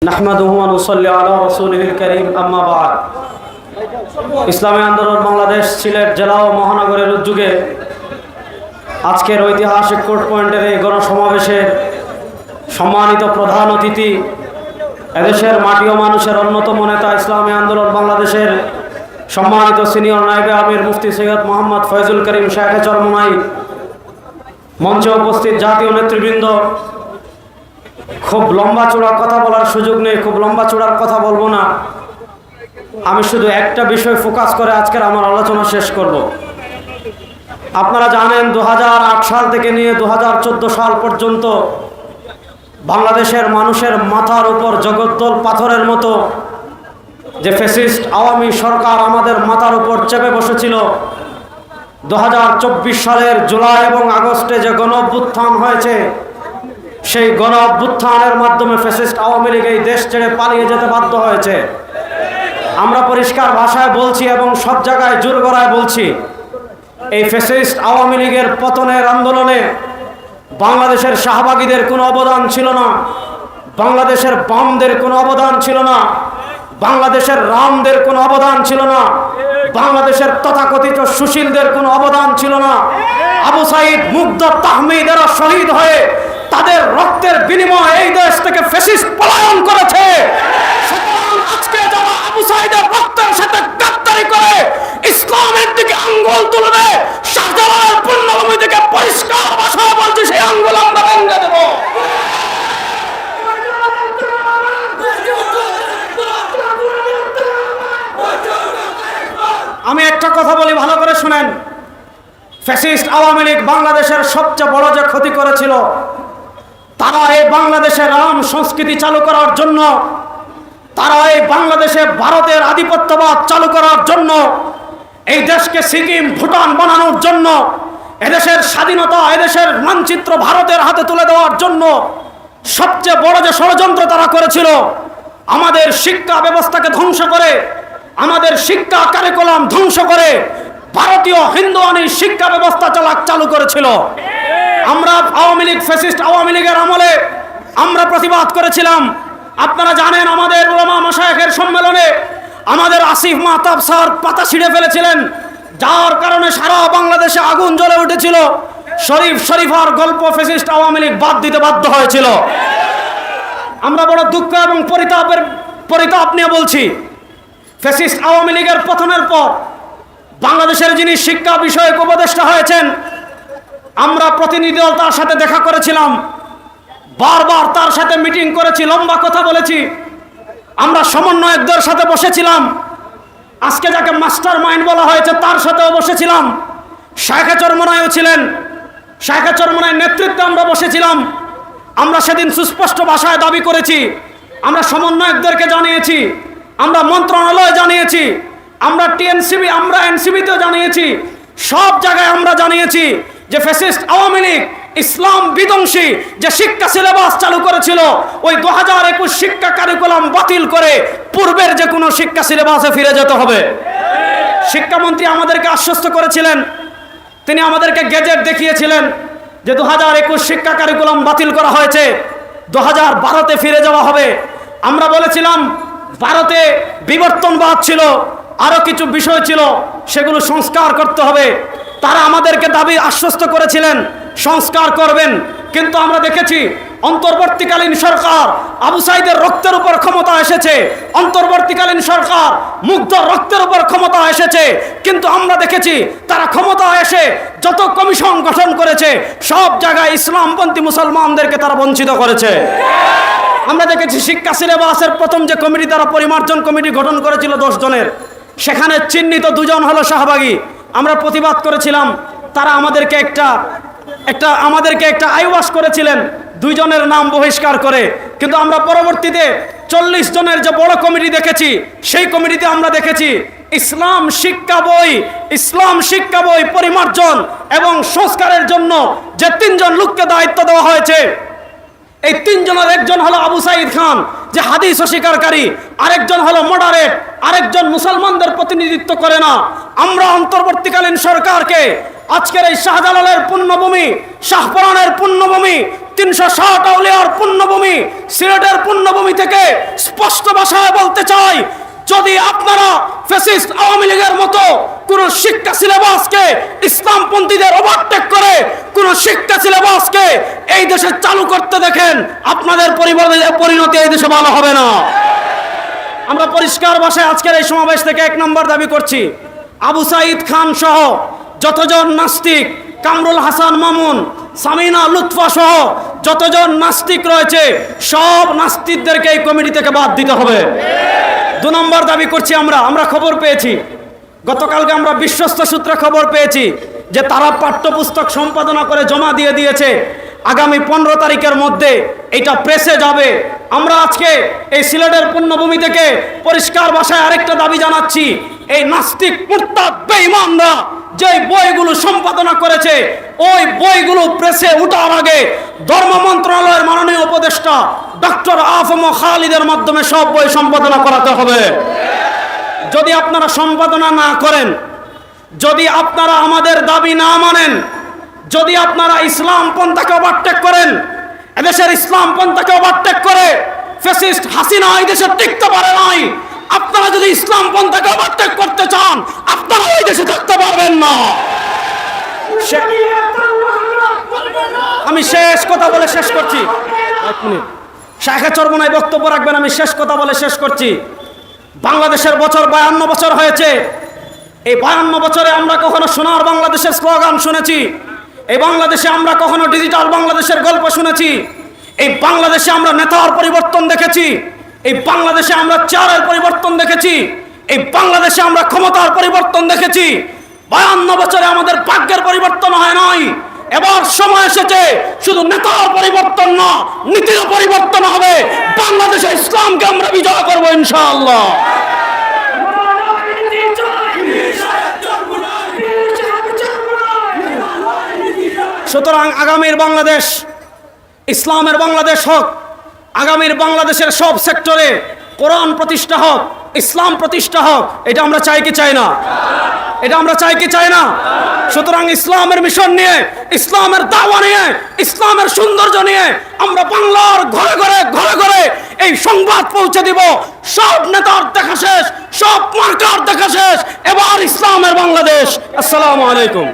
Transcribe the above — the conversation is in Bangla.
নাহমাদুহু ওয়া নুসাল্লি আলা রাসূলিল কারীম আম্মা বা'দ। ইসলামী আন্দোলন বাংলাদেশ সিলেট জেলা ও মহানগরের উদ্যোগে আজকের ঐতিহাসিক কোর্ট পয়েন্টের এই গণসমাবেশের সম্মানিত প্রধান অতিথি, এদেশের মাটি ও মানুষের অন্যতম নেতা, ইসলামী আন্দোলন বাংলাদেশের সম্মানিত সিনিয়র নায়েবে আমির মুফতি সৈয়দ মোহাম্মদ ফয়জুল করিম শাইখে চরমোনাই, মঞ্চে উপস্থিত জাতীয় নেতৃবৃন্দ, খুব লম্বা চূড়া কথা বলার সুযোগ নেই, খুব লম্বা চূড়ার কথা বলবো না। আমি শুধু একটা বিষয় ফোকাস করে আজকের আমার আলোচনা শেষ করব। আপনারা জানেন 2008 সাল থেকে নিয়ে 2014 সাল পর্যন্ত বাংলাদেশের মানুষের মাথার উপর জগদ্দল পাথরের মতো যে ফ্যাসিস্ট আওয়ামী সরকার আমাদের মাথার উপর চেপে বসেছিল, 2024 সালের জুলাই এবং আগস্টে যে গণ অভ্যুত্থান হয়েছে, সেই গণ অভ্যুত্থানের মাধ্যমে ফ্যাসিস্ট আওয়ামী লীগ এই দেশ ছেড়ে পালিয়ে যেতে বাধ্য হয়েছে। আমরা পরিষ্কার ভাষায় বলছি এবং সব জায়গায় জোর গলায় বলছি, এই ফ্যাসিস্ট আওয়ামী লীগের পতনের আন্দোলনে বাংলাদেশের শাহবাগীদের কোনো অবদান ছিল না, বাংলাদেশের বামদের কোনো অবদান ছিল না, বাংলাদেশের রামদের কোনো অবদান ছিল না, বাংলাদেশের তথাকথিত সুশীলদের কোনো অবদান ছিল না। আবু সাইদ, মুগ্ধ, তাহমিদ এরা শহীদ হয়ে তাদের রক্তের বিনিময়ে এই দেশ থেকে ফ্যাসিস্ট পলায়ন করেছে। আজকে যারা আবু সাইদের রক্তের সাথে গাদ্দারি করে ইসলামের দিকে আঙ্গুল তুলবে, শাহজালালের পুণ্যভূমি থেকে পরিষ্কার ভাষায় বলছে, সেই আঙ্গুল আমরা ভেঙে দেব। আমি একটা কথা বলি, ভালো করে শুনেন। ফ্যাসিস্ট আওয়ামী লীগ বাংলাদেশের সবচেয়ে বড় যে ক্ষতি করেছিল, তারা এই বাংলাদেশে রাম সংস্কৃতি চালু করার জন্য, তারা এই বাংলাদেশে ভারতের আধিপত্যবাদ চালু করার জন্য, এই দেশকে সিকিম, ভুটান বানানোর জন্য, এদেশের স্বাধীনতা, এদেশের মানচিত্র ভারতের হাতে তুলে দেওয়ার জন্য সবচেয়ে বড় যে ষড়যন্ত্র তারা করেছিল, আমাদের শিক্ষা ব্যবস্থাকে ধ্বংস করে, আমাদের শিক্ষা কারিকুলাম ধ্বংস করে ভারতীয় হিন্দুয়ানি শিক্ষা ব্যবস্থা চালু করেছিল। আমরা আওয়ামী লীগ, ফ্যাসিস্ট আওয়ামী লীগের আমলে আমরা প্রতিবাদ করেছিলাম। আপনারা জানেন, আমাদের উলামা মাশায়েখের সম্মেলনে আমাদের আসিফ মাহতাব স্যার পাতা ছিঁড়ে ফেলেছিলেন, যার কারণে সারা বাংলাদেশে আগুন জ্বলে উঠেছিল। শরীফার গল্প ফ্যাসিস্ট আওয়ামী লীগ বাদ দিতে বাধ্য হয়েছিল। আমরা বড় দুঃখ এবং পরিতাপ নিয়ে বলছি, ফ্যাসিস্ট আওয়ামী লীগের পতনের পর বাংলাদেশের যিনি শিক্ষা বিষয়ক উপদেষ্টা হয়েছেন, আমরা প্রতিনিধি দল তার সাথে দেখা করেছিলাম, বারবার তার সাথে মিটিং করেছি, লম্বা কথা বলেছি। আমরা সমন্বয়কদের সাথে বসেছিলাম, আজকে যাকে মাস্টার মাইন্ড বলা হয়েছে তার সাথেও বসেছিলাম। শাইখে চরমোনাইও ছিলেন, শাইখে চরমোনাইয়ের নেতৃত্বে আমরা বসেছিলাম। আমরা সেদিন সুস্পষ্ট ভাষায় দাবি করেছি, আমরা সমন্বয়কদেরকে জানিয়েছি, আমরা মন্ত্রণালয়ে জানিয়েছি, আমরা টিএনসিবি, আমরা এনসিবিতেও জানিয়েছি, সব জায়গায় আমরা জানিয়েছি যে ফ্যাসিস্ট আওয়ামী লীগ ইসলাম বিধ্বংসী যে শিক্ষা সিলেবাস চালু করেছিল, ওই 2021 শিক্ষা কারিকুলাম বাতিল করে পূর্বের যে কোনো শিক্ষা সিলেবাসে ফিরে যেতে হবে। শিক্ষামন্ত্রী আমাদেরকে আশ্বস্ত করেছিলেন, তিনি আমাদেরকে গেজেট দেখিয়েছিলেন যে 2021 শিক্ষা কারিকুলাম বাতিল করা হয়েছে, 2012তে ফিরে যাওয়া হবে। আমরা বলেছিলাম ভারতে বিবর্তনবাদ ছিল, আরো কিছু বিষয় ছিল, সেগুলো সংস্কার করতে হবে। তারা আমাদেরকে দাবি আশ্বস্ত করেছিলেন সংস্কার করবেন, কিন্তু আমরা দেখেছি অন্তর্বর্তীকালীন সরকার আবু সাইদের রক্তের উপর ক্ষমতা এসেছে, অন্তর্বর্তীকালীন সরকার মুগ্ধ রক্তের উপর ক্ষমতা এসেছে, কিন্তু আমরা দেখেছি তারা ক্ষমতা এসে যত কমিশন গঠন করেছে সব জায়গায় ইসলামপন্থী মুসলমানদেরকে তারা বঞ্চিত করেছে। আমরা দেখেছি শিক্ষা সিলেবাসের প্রথম যে কমিটি, তারা পরিমার্জন কমিটি গঠন করেছিল 10 জনের, সেখানে চিহ্নিত 2 জন হলো শাহবাগী। আমরা প্রতিবাদ করেছিলাম, তারা আমাদেরকে একটা আইওয়াশ করেছিলেন 2 জনের নাম বহিষ্কার করে, কিন্তু আমরা পরবর্তীতে 40 জনের যে বড় কমিটি দেখেছি, সেই কমিটিতে আমরা দেখেছি ইসলাম শিক্ষা বই পরিমার্জন এবং সংস্কারের জন্য যে 3 জন লোককে দায়িত্ব দেওয়া হয়েছে, এই 3 জনের একজন হলো আবু সাইদ খান যে হাদিস অস্বীকারী, আরেকজন হলো মডারেট, আরেকজন মুসলমানদের প্রতিনিধিত্ব করে না। আমরা অন্তর্বর্তীকালীন সরকারকে আজকের এই শাহজালালের পুণ্যভূমি, শাহপরানের পুণ্যভূমি, 360 আউলিয়ার পুণ্যভূমি, সিলেটের পুণ্যভূমি থেকে স্পষ্ট ভাষায় বলতে চাই, যদি আপনারা ফ্যাসিস্ট আওয়ামী লীগের মতো কোন শিক্ষা সিলেবাসকে ইসলামপন্থীদের ওভারটেক করে কোন শিক্ষা সিলেবাসকে এই দেশে চালু করতে দেখেন, আপনাদের পরিণতি এই দেশে ভালো হবে না। আমরা পরিষ্কার ভাষায় আজকের এই সমাবেশ থেকে 1 নম্বর দাবি করছি, আবু সাঈদ খান সহ যতজন নাস্তিক, কামরুল হাসান মামুন, সামিনা লুৎফা সহ যতজন নাস্তিক রয়েছে, সব নাস্তিকদেরকে এই কমিটি থেকে বাদ দিতে হবে। 2 নম্বর দাবি করছি, আমরা খবর পেয়েছি, গতকালকে আমরা বিশ্বস্ত সূত্রে খবর পেয়েছি যে তারা পাঠ্যপুস্তক সম্পাদনা করে জমা দিয়ে দিয়েছে। আগামী 15 তারিখের মধ্যে এটা প্রেসে যাবে। আমরা আজকে এই সিলেটের পুণ্যভূমি থেকে পরিষ্কার ভাষায় আরেকটা দাবি জানাচ্ছি, এই নাস্তিক মুরতাদ বেঈমানরা যে বইগুলো সম্পাদনা করেছে, ওই বইগুলো প্রেসে ওঠার আগে ধর্ম মন্ত্রণালয়ের মাননীয় উপদেষ্টা ডক্টর আফম খালিদের মাধ্যমে সব বই সম্পাদনা করাতে হবে। যদি আপনারা সম্পাদনা না করেন, যদি আপনারা আমাদের দাবি না মানেন, যদি আপনারা ইসলাম পন্থাকে ওভারটেক করেন, এদেশের ইসলাম পন্থাকে ওভারটেক করে ফ্যাসিস্ট হাসিনা এই দেশে টিকতে পারে নাই, আপনারা যদি ইসলাম পন্থাকে ওভারটেক করতে চান, আপনারা ওই দেশে থাকতে পারবেন না। আমি শেষ কথা বলে শেষ করছি, 1 মিনিট শাখা চরমনায় বক্তব্য রাখবেন, আমি শেষ কথা বলে শেষ করছি। বাংলাদেশের বছর 52 বছর হয়েছে। এই 52 বছরে আমরা কখনো সোনার বাংলাদেশের স্লোগান শুনেছি? এই বাংলাদেশে আমরা কখনো ডিজিটাল বাংলাদেশের গল্প শুনেছি? এই বাংলাদেশে আমরা নেতার পরিবর্তন দেখেছি? এই বাংলাদেশে আমরা চেয়ারের পরিবর্তন দেখেছি? এই বাংলাদেশে আমরা ক্ষমতার পরিবর্তন দেখেছি? 52 বছরে আমাদের ভাগ্যের পরিবর্তন হয় নাই। এবার সময় এসেছে শুধু নেতার পরিবর্তন না, নীতির পরিবর্তন হবে। বাংলাদেশে ইসলামকে আমরা বিজয় করব ইনশাআল্লাহ। সুতরাং আগামীর বাংলাদেশ ইসলামের বাংলাদেশ হোক, আগামীর বাংলাদেশের সব সেক্টরে কোরআন প্রতিষ্ঠা হোক, ইসলাম প্রতিষ্ঠা হোক, এটা আমরা চাই কি চাই না? এটা আমরা চাই কি চাই না? সুতরাং ইসলামের মিশন নিয়ে, ইসলামের দাওয়া নিয়ে, ইসলামের সৌন্দর্য নিয়ে আমরা বাংলার ঘরে ঘরে ঘরে ঘরে এই সংবাদ পৌঁছে দিব, সব নেতার দেখা শেষ, সব মার্কার দেখা শেষ, এবার ইসলামের বাংলাদেশ। আসসালামু আলাইকুম।